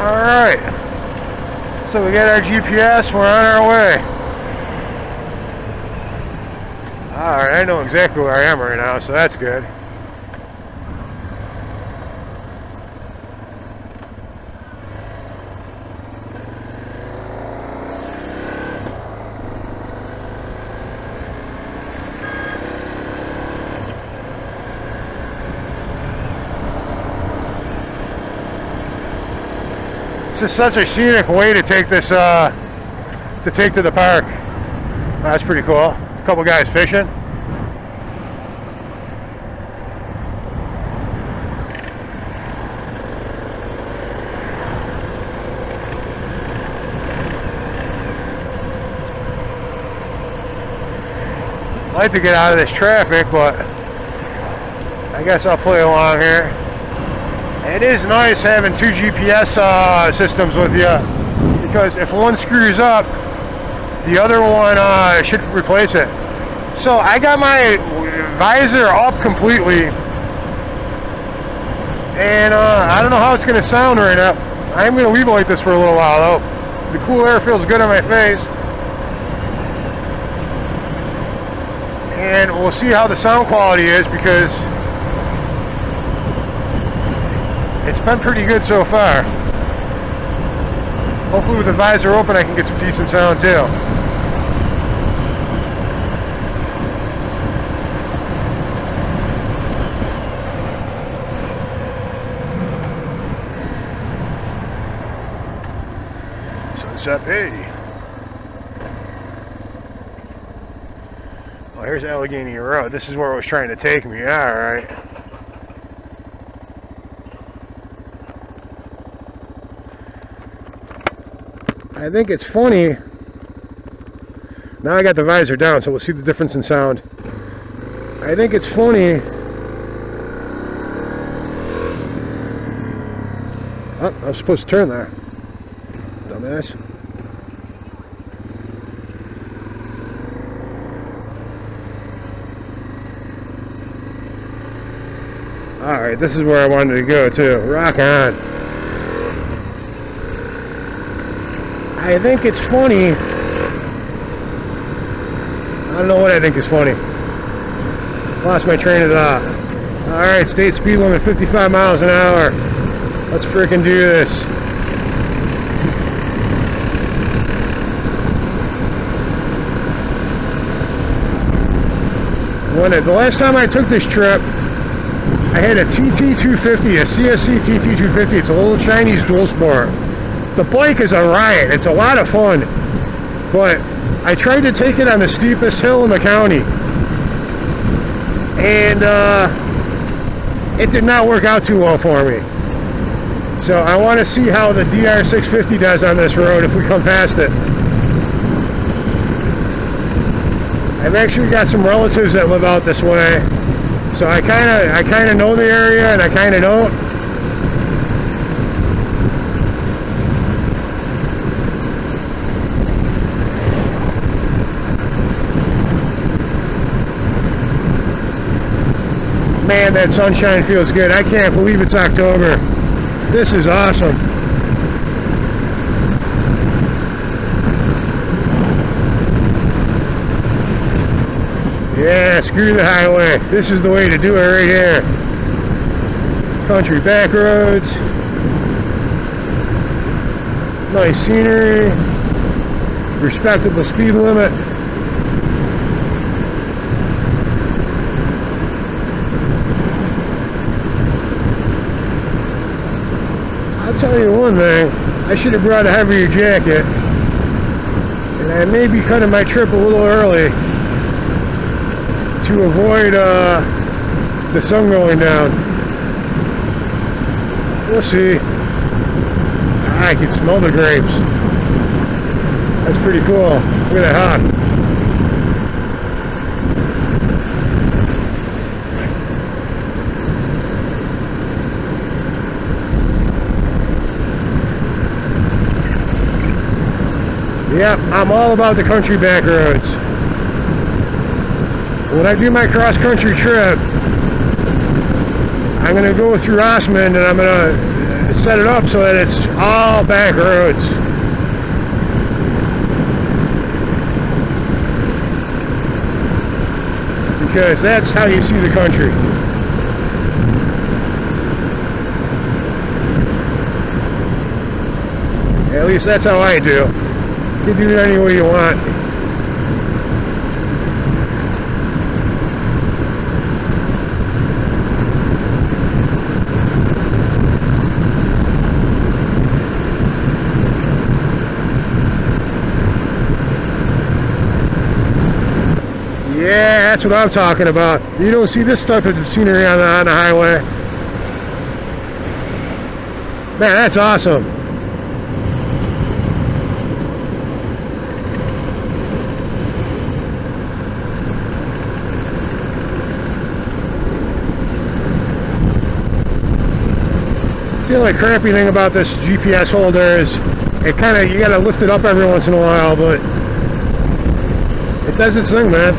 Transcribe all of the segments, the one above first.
Alright, so we got our GPS, we're on our way. Alright, I know exactly where I am right now, so that's good. This is such a scenic way to take this to take to the park. That's pretty cool. A couple guys fishing. I'd like to get out of this traffic, but I guess I'll play along here. It is nice having two GPS systems with you, because if one screws up, the other one should replace it. So I got my visor up completely, and I don't know how it's going to sound right now. I'm going to leave it like this for a little while though. The cool air feels good on my face, and we'll see how the sound quality is, because it's been pretty good so far. Hopefully with the visor open I can get some decent sound too. Sunset Bay. Oh, here's Allegheny Road. This is where it was trying to take me. Alright. I think it's funny. Now I got the visor down, so we'll see the difference in sound. I think it's funny. Oh, I was supposed to turn there. Dumbass. Alright, this is where I wanted to go too. Rock on. I think it's funny. I don't know what I think is funny. Lost my train of thought. Alright, state speed limit 55 miles an hour. Let's freaking do this. The last time I took this trip, I had a TT250, a CSC TT250. It's a little Chinese dual sport. The bike is a riot. It's a lot of fun, but I tried to take it on the steepest hill in the county, and it did not work out too well for me. So I want to see how the DR650 does on this road if we come past it. I've actually got some relatives that live out this way, so I kind of know the area, and I kind of don't. Man, that sunshine feels good. I can't believe it's October. This is awesome. Yeah, screw the highway. This is the way to do it right here. Country back roads. Nice scenery. Respectable speed limit. I'll tell you one thing, I should have brought a heavier jacket, and I may be cutting my trip a little early to avoid the sun going down. We'll see. I can smell the grapes. That's pretty cool. Look at that hawk. Yep, I'm all about the country back roads. When I do my cross-country trip, I'm going to go through Osmond, and I'm going to to set it up so that it's all back roads. Because that's how you see the country. At least that's how I do. You can do it any way you want. Yeah, that's what I'm talking about. You don't see this type of scenery on the highway. Man, that's awesome. The only crappy thing about this GPS holder is it kind of, you gotta lift it up every once in a while, but it does its thing, man.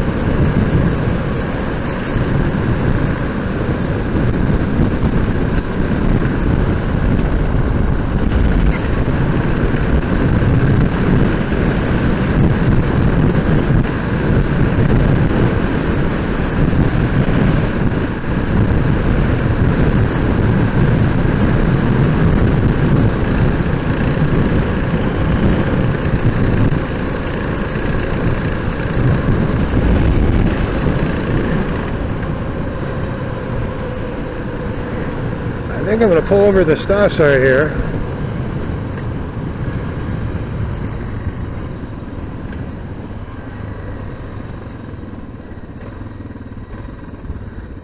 I think I'm going to pull over the stop sign here.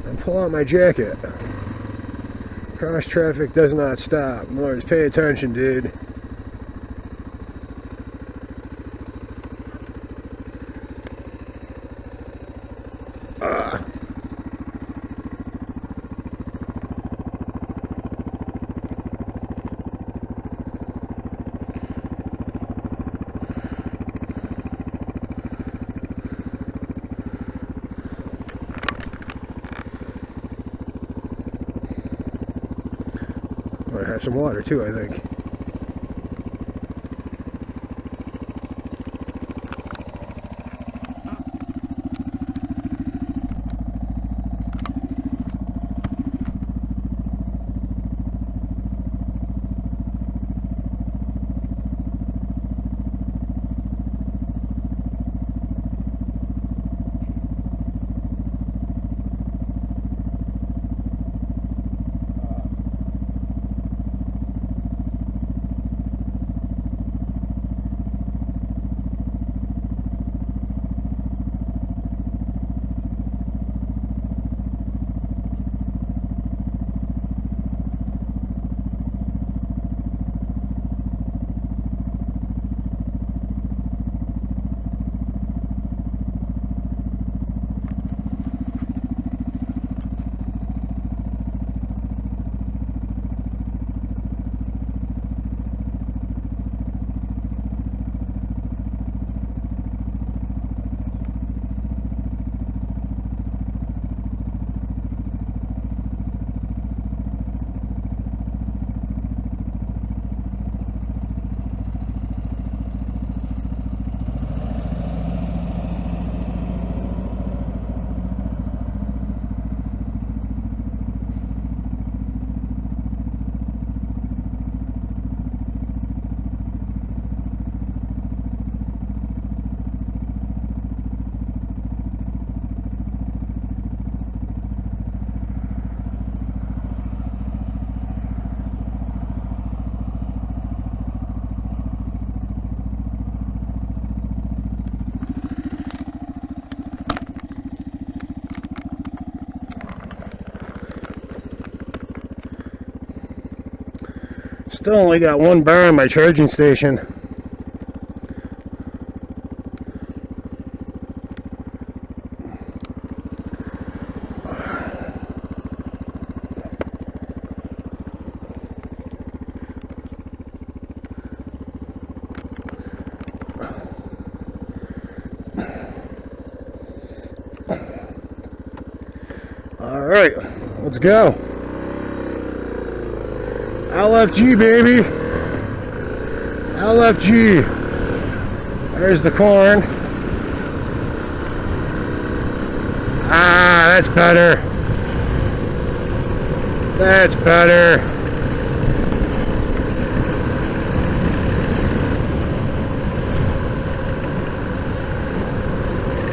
And pull out my jacket. Cross traffic does not stop. Lord, pay attention, dude. I have some water too, I think. Still only got one bar on my charging station. All right, let's go. LFG, baby. LFG. There's the corn. Ah, that's better. That's better.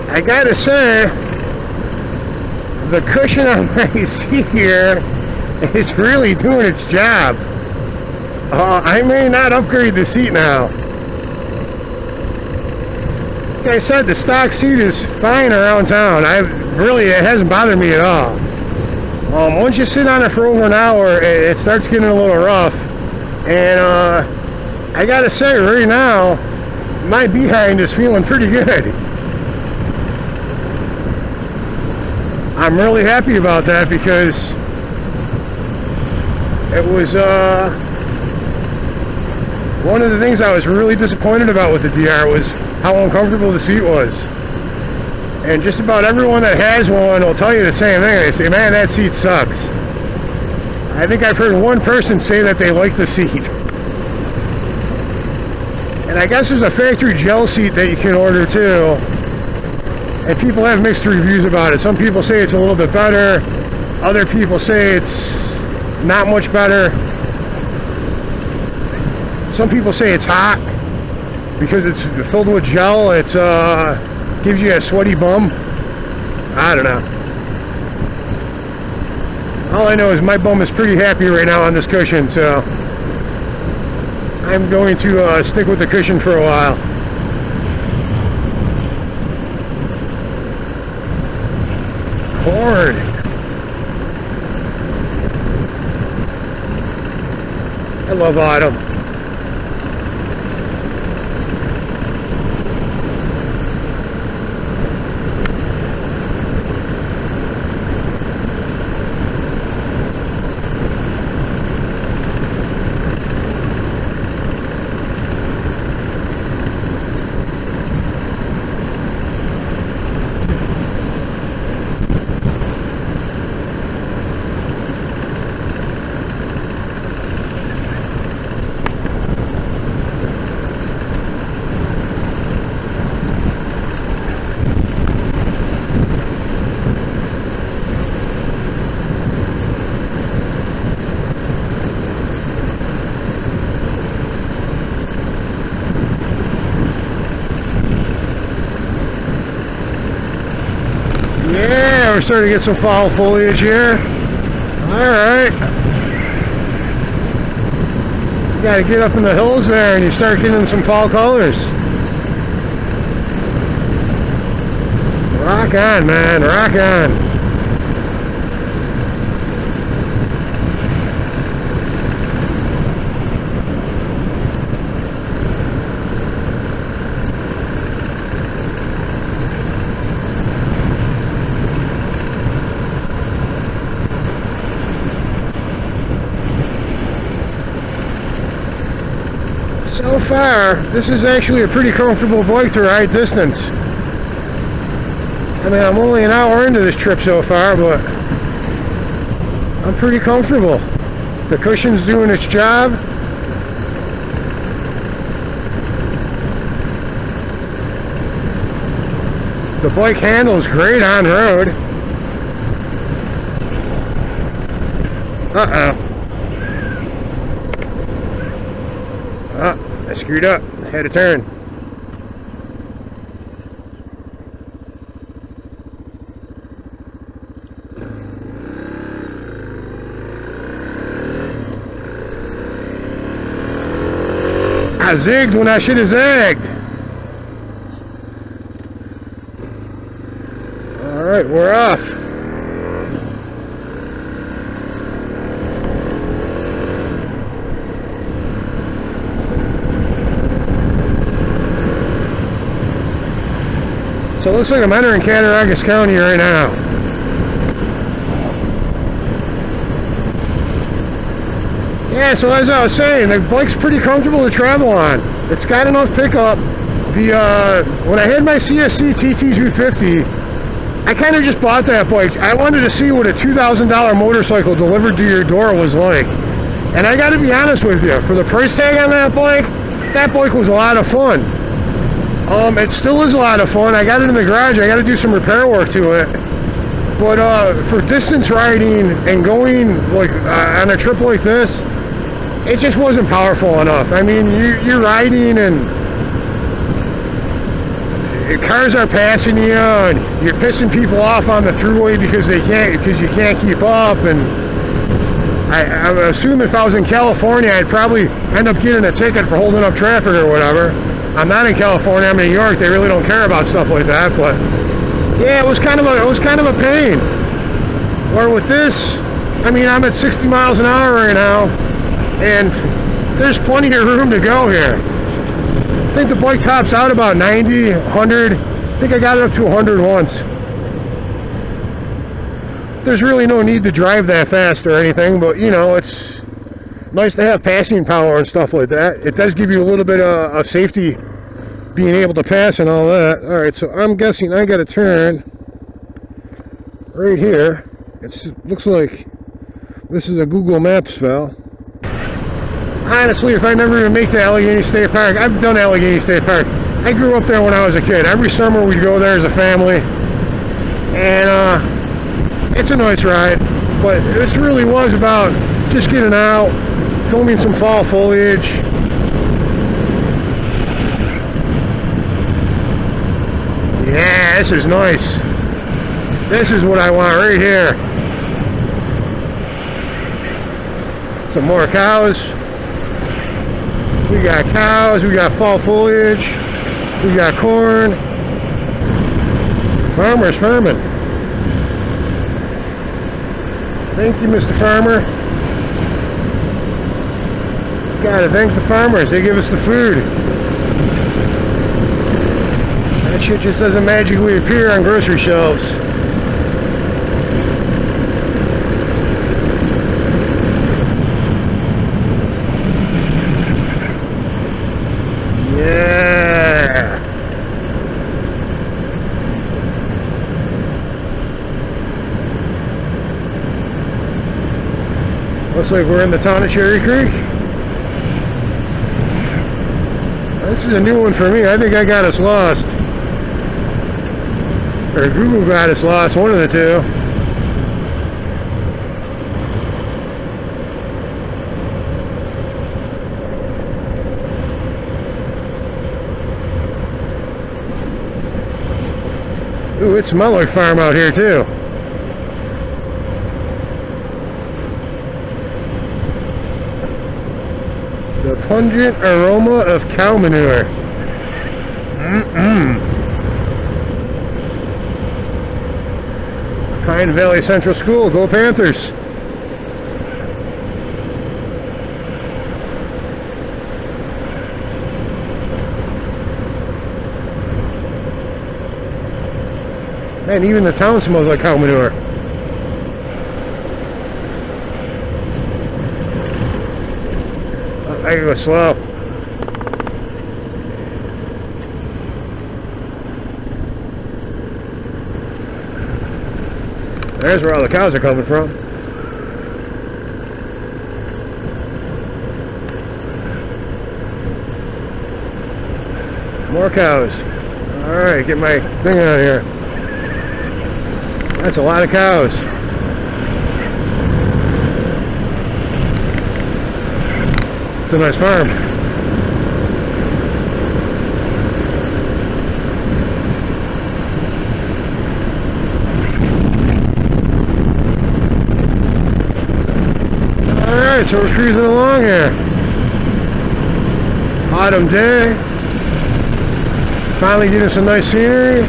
I gotta say, the cushion on my seat here is really doing its job. I may not upgrade the seat now. Like I said, the stock seat is fine around town. It hasn't bothered me at all. Once you sit on it for over an hour, it starts getting a little rough. And I gotta say, right now, my behind is feeling pretty good. I'm really happy about that because it was one of the things I was really disappointed about with the DR was how uncomfortable the seat was. And just about everyone that has one will tell you the same thing. They say, man, that seat sucks. I think I've heard one person say that they like the seat. And I guess there's a factory gel seat that you can order too. And people have mixed reviews about it. Some people say it's a little bit better. Other people say it's not much better. Some people say it's hot because it's filled with gel. It's gives you a sweaty bum. I don't know. All I know is my bum is pretty happy right now on this cushion, so I'm going to stick with the cushion for a while. Corn. I love autumn. Yeah, we're starting to get some fall foliage here. Alright. You gotta get up in the hills there and you start getting some fall colors. Rock on, man, rock on. So far, this is actually a pretty comfortable bike to ride distance. I mean, I'm only an hour into this trip so far, but I'm pretty comfortable. The cushion's doing its job. The bike handles great on road. Uh-oh. I screwed up. I had to turn. I zigged when I should have zagged. Alright, we're off. So it looks like I'm entering Cattaraugus County right now. Yeah, so as I was saying, the bike's pretty comfortable to travel on. It's got enough pickup. When I had my CSC TT250, I kind of just bought that bike. I wanted to see what a $2,000 motorcycle delivered to your door was like. And I got to be honest with you, for the price tag on that bike was a lot of fun. It still is a lot of fun. I got it in the garage. I got to do some repair work to it. But for distance riding and going like on a trip like this, it just wasn't powerful enough. I mean, you're riding and cars are passing you, and you're pissing people off on the thruway because you can't keep up. And I assume if I was in California, I'd probably end up getting a ticket for holding up traffic or whatever. I'm not in California. I'm in New York. They really don't care about stuff like that. But yeah, it was kind of a pain. Or with this, I mean, I'm at 60 miles an hour right now, and there's plenty of room to go here. I think the bike tops out about 90, 100. I think I got it up to 100 once. There's really no need to drive that fast or anything, but you know, it's nice to have passing power and stuff like that. It does give you a little bit of safety being able to pass and all that. Alright, so I'm guessing I got to turn right here. It looks like this is a Google Maps file. Honestly, if I never even make the Allegheny State Park, I've done Allegheny State Park. I grew up there when I was a kid. Every summer we'd go there as a family. And it's a nice ride. But this really was about just getting out, filming some fall foliage. Yeah, this is nice. This is what I want right here. Some more cows. We got cows, we got fall foliage, we got corn. Farmers farming. Thank you, Mr. Farmer. Gotta thank the farmers, they give us the food. That shit just doesn't magically appear on grocery shelves. Yeah. Looks like we're in the town of Cherry Creek. This is a new one for me. I think I got us lost. Or Google got us lost, one of the two. Ooh, it smells like farm out here too. The pungent aroma of cow manure. Pine Valley Central School, go Panthers. Man, even the town smells like cow manure. I can go slow. There's where all the cows are coming from. More cows. Alright, get my thing out of here. That's a lot of cows. It's a nice farm. Alright, so we're cruising along here. Autumn day. Finally getting some nice scenery.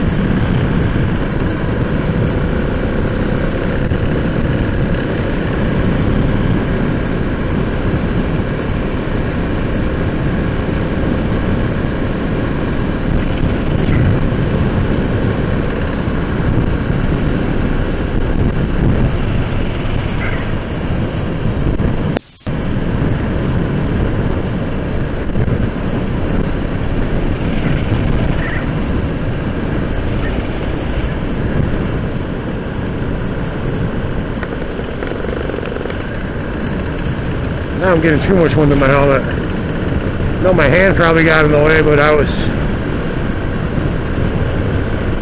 Now I'm getting too much wind in my helmet. No, my hand probably got in the way, but I was...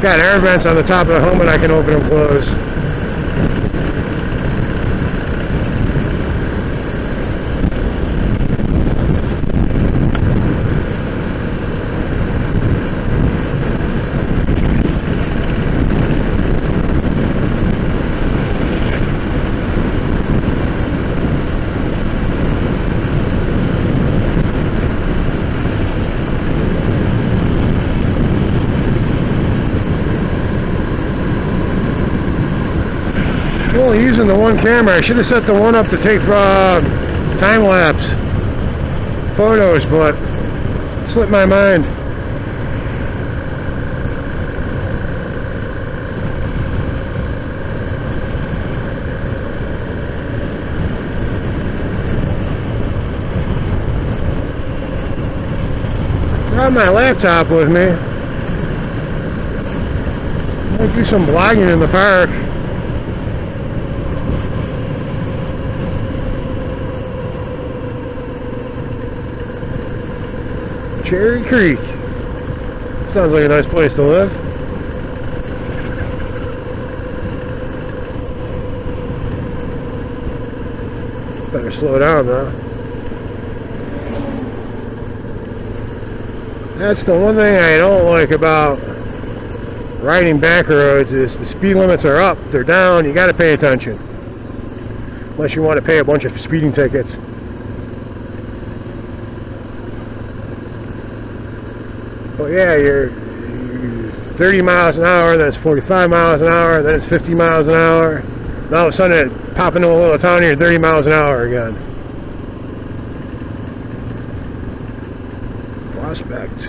got air vents on the top of the helmet I can open and close. Only using the one camera. I should have set the one up to take time-lapse photos, but it slipped my mind. I brought my laptop with me. Might do some blogging in the park. Cherry Creek. Sounds like a nice place to live. Better slow down though. That's the one thing I don't like about riding back roads is the speed limits are up, they're down, you gotta pay attention. Unless you want to pay a bunch of speeding tickets. But yeah, you're 30 miles an hour, then it's 45 miles an hour, then it's 50 miles an hour. And all of a sudden it pop into a little town and you're 30 miles an hour again. Prospect.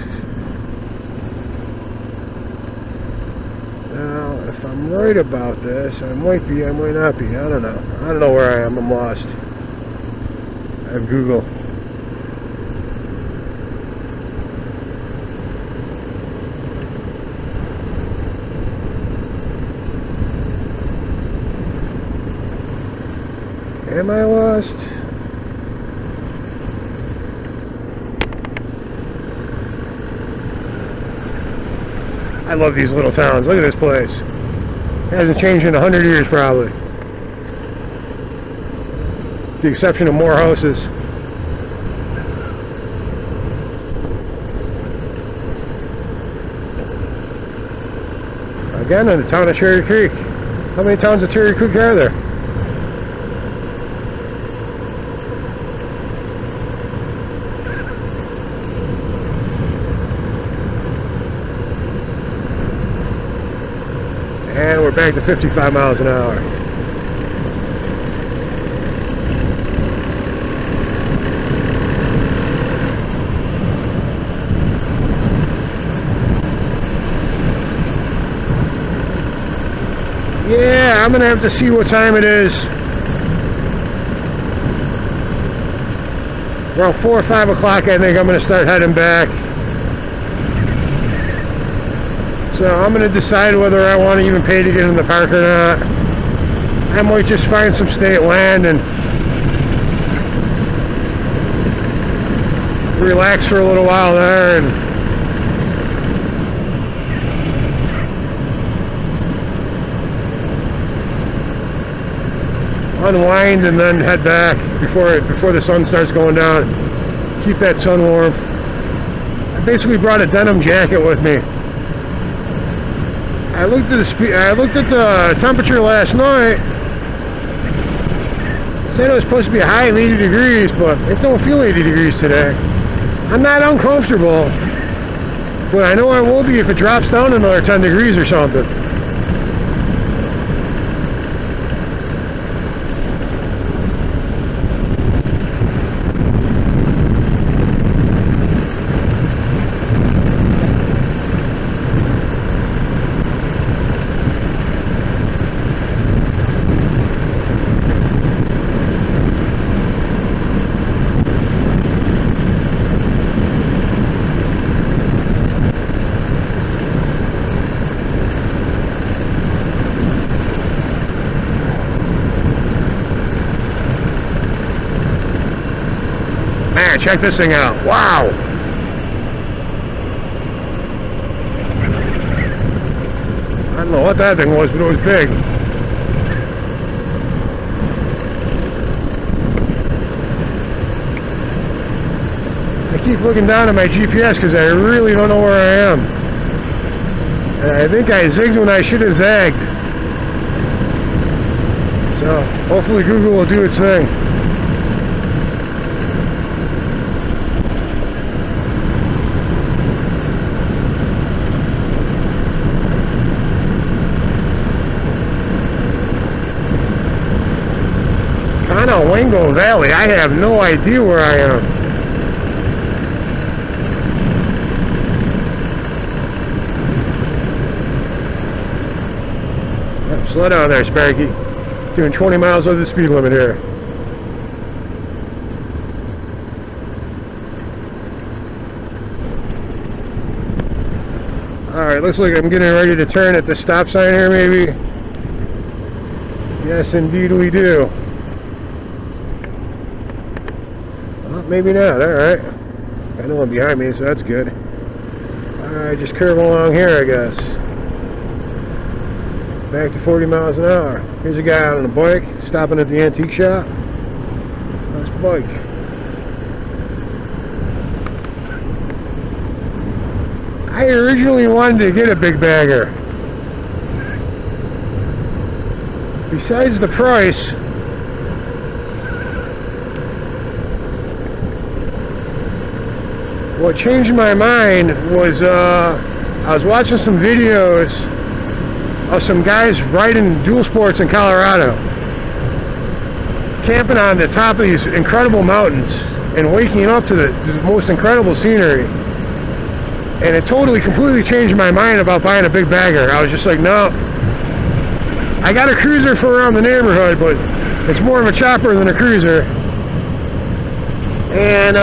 Now, if I'm right about this, I might be, I might not be, I don't know. I don't know where I am, I'm lost. I have Google. Am I lost? I love these little towns. Look at this place. It hasn't changed in 100 years probably. With the exception of more houses. Again in the town of Cherry Creek. How many towns of Cherry Creek are there? And we're back to 55 miles an hour. Yeah, I'm gonna have to see what time it is. Around 4 or 5 o'clock, I think I'm gonna start heading back. So I'm going to decide whether I want to even pay to get in the park or not. I might just find some state land and relax for a little while there and unwind and then head back before the sun starts going down. Keep that sun warm. I basically brought a denim jacket with me. I looked at the temperature last night. It said it was supposed to be a high of 80 degrees, but it don't feel 80 degrees today. I'm not uncomfortable, but I know I will be if it drops down another 10 degrees or something. check this thing out. Wow. I don't know what that thing was, but it was big. I keep looking down at my GPS because I really don't know where I am. And I think I zigged when I should have zagged. So hopefully Google will do its thing. Kind of Wingo Valley. I have no idea where I am. Slow down there, Sparky. Doing 20 miles over the speed limit here. Alright, looks like I'm getting ready to turn at the stop sign here, maybe. Yes, indeed we do. Well, maybe not. Alright. Got no one behind me, so that's good. Alright, just curve along here, I guess. Back to 40 miles an hour. Here's a guy out on a bike, stopping at the antique shop. Nice bike. I originally wanted to get a big bagger. Besides the price, what changed my mind was I was watching some videos of some guys riding dual sports in Colorado, camping on the top of these incredible mountains and waking up to the most incredible scenery. And it totally, completely changed my mind about buying a big bagger. I was just like, no, I got a cruiser for around the neighborhood, but it's more of a chopper than a cruiser. And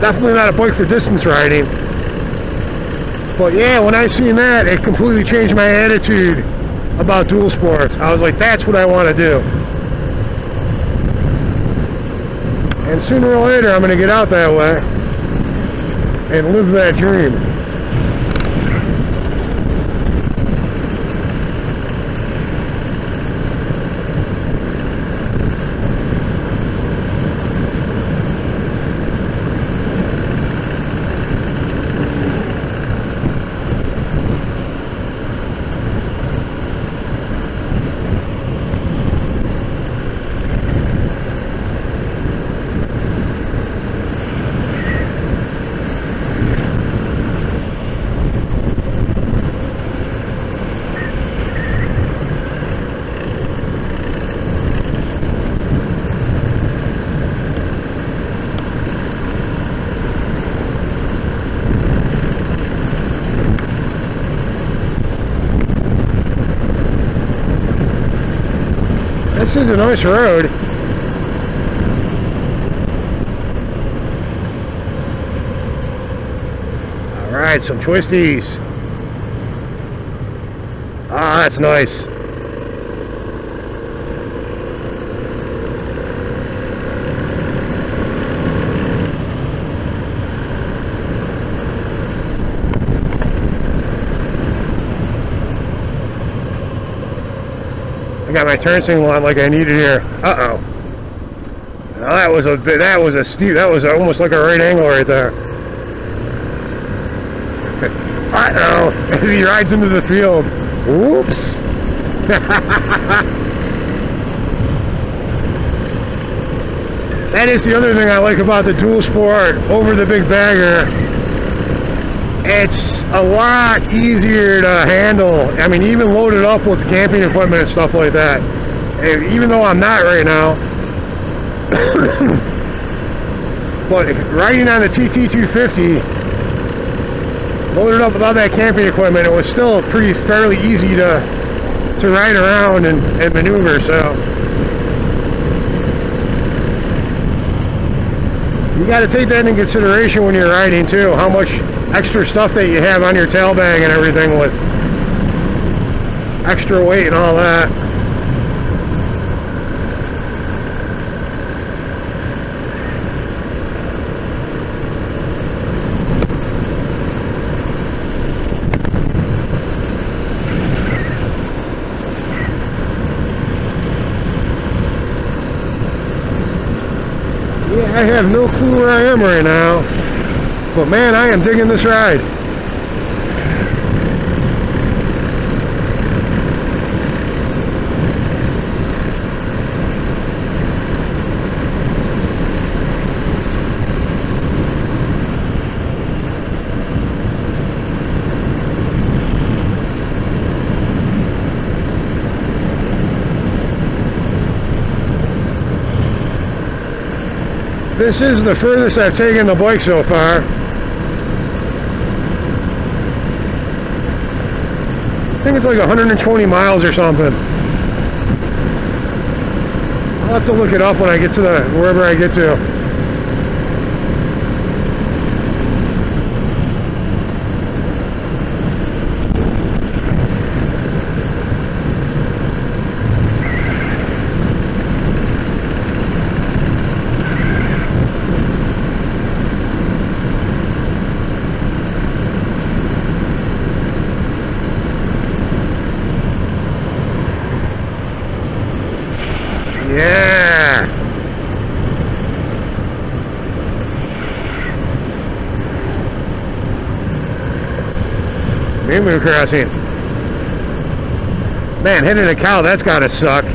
definitely not a bike for distance riding. But yeah, when I seen that, it completely changed my attitude about dual sports. I was like, that's what I want to do. And sooner or later, I'm going to get out that way and live that dream. This is a nice road. Alright, some twisties. Ah, that's nice. I got my turn signal on like I needed here. Uh-oh. Now that was a steep, that was almost like a right angle right there. Uh-oh, as he rides into the field. Whoops. That is the other thing I like about the dual sport over the big bagger. It's a lot easier to handle. I mean, even loaded up with camping equipment and stuff like that. And even though I'm not right now. But riding on the TT250, loaded up with all that camping equipment, it was still fairly easy to ride around and maneuver, so. You got to take that into consideration when you're riding too, how much extra stuff that you have on your tail bag and everything with extra weight and all that. I have no clue where I am right now, but man, I am digging this ride. This is the furthest I've taken the bike so far. I think it's like 120 miles or something. I'll have to look it up when I get to wherever I get to. Yeah. Emu crossing. Man, hitting a cow, that's gotta suck. So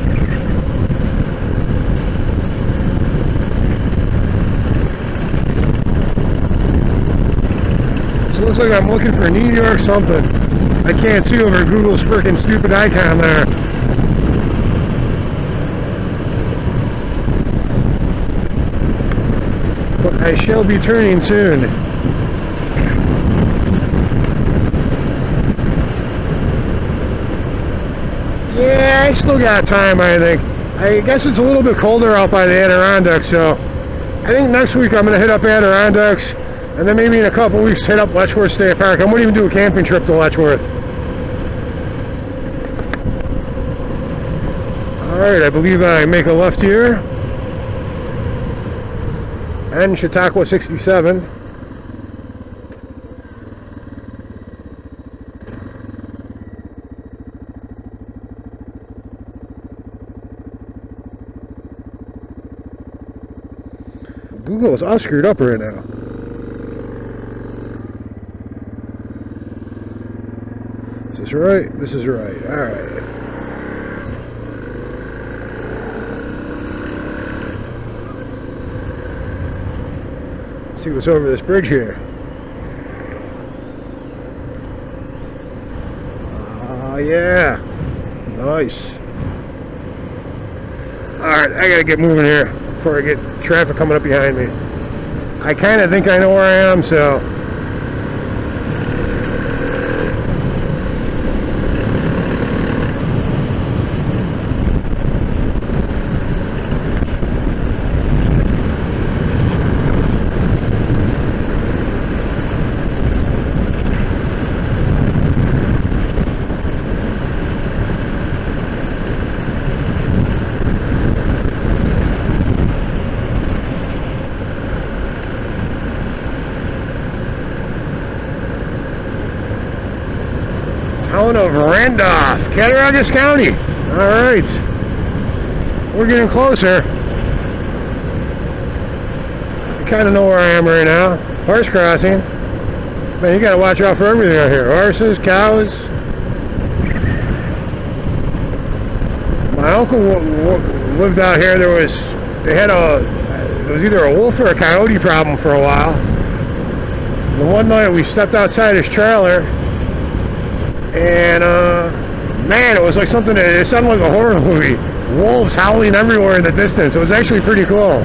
it looks like I'm looking for New York something. I can't see over Google's freaking stupid icon there. But I shall be turning soon. Yeah, I still got time, I think. I guess it's a little bit colder out by the Adirondacks, so I think next week I'm going to hit up Adirondacks, and then maybe in a couple weeks hit up Letchworth State Park. I might even do a camping trip to Letchworth. Alright, I believe I make a left here. And Chautauqua 67. Google is all screwed up right now. Is this right? This is right. Alright. See what's over this bridge here. Yeah. Nice. Alright, I gotta get moving here before I get traffic coming up behind me. I kind of think I know where I am, so town of Randolph, Cattaraugus County. Alright. We're getting closer. I kind of know where I am right now. Horse crossing. Man, you gotta watch out for everything out here. Horses, cows. My uncle lived out here. It was either a wolf or a coyote problem for a while. And one night we stepped outside his trailer, and man, it was like something that it sounded like a horror movie. Wolves howling everywhere in the distance. It was actually pretty cool.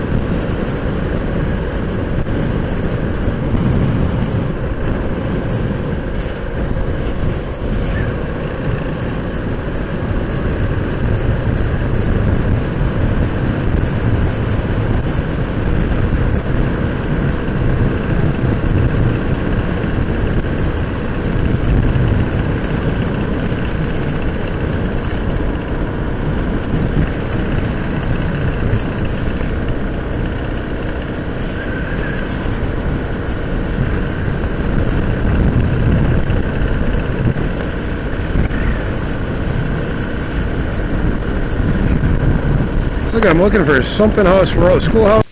I'm looking for something house road, schoolhouse.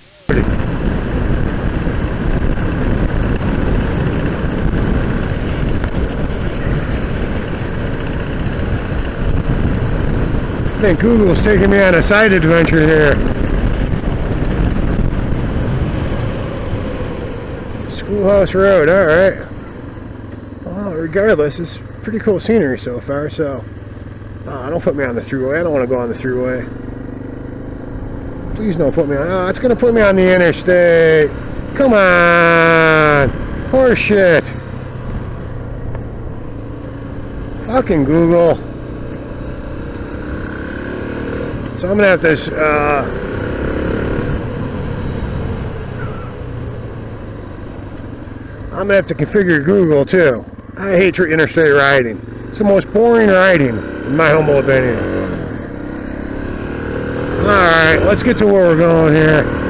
I think Google's taking me on a side adventure here. Schoolhouse Road, alright. Well, regardless, it's pretty cool scenery so far, so... don't put me on the thruway. I don't want to go on the thruway. Please don't put me on... Oh, it's going to put me on the interstate. Come on! Horse shit. Fucking Google. So I'm going to have to... I'm going to have to configure Google, too. I hate interstate riding. It's the most boring riding, in my humble opinion. Alright, let's get to where we're going here.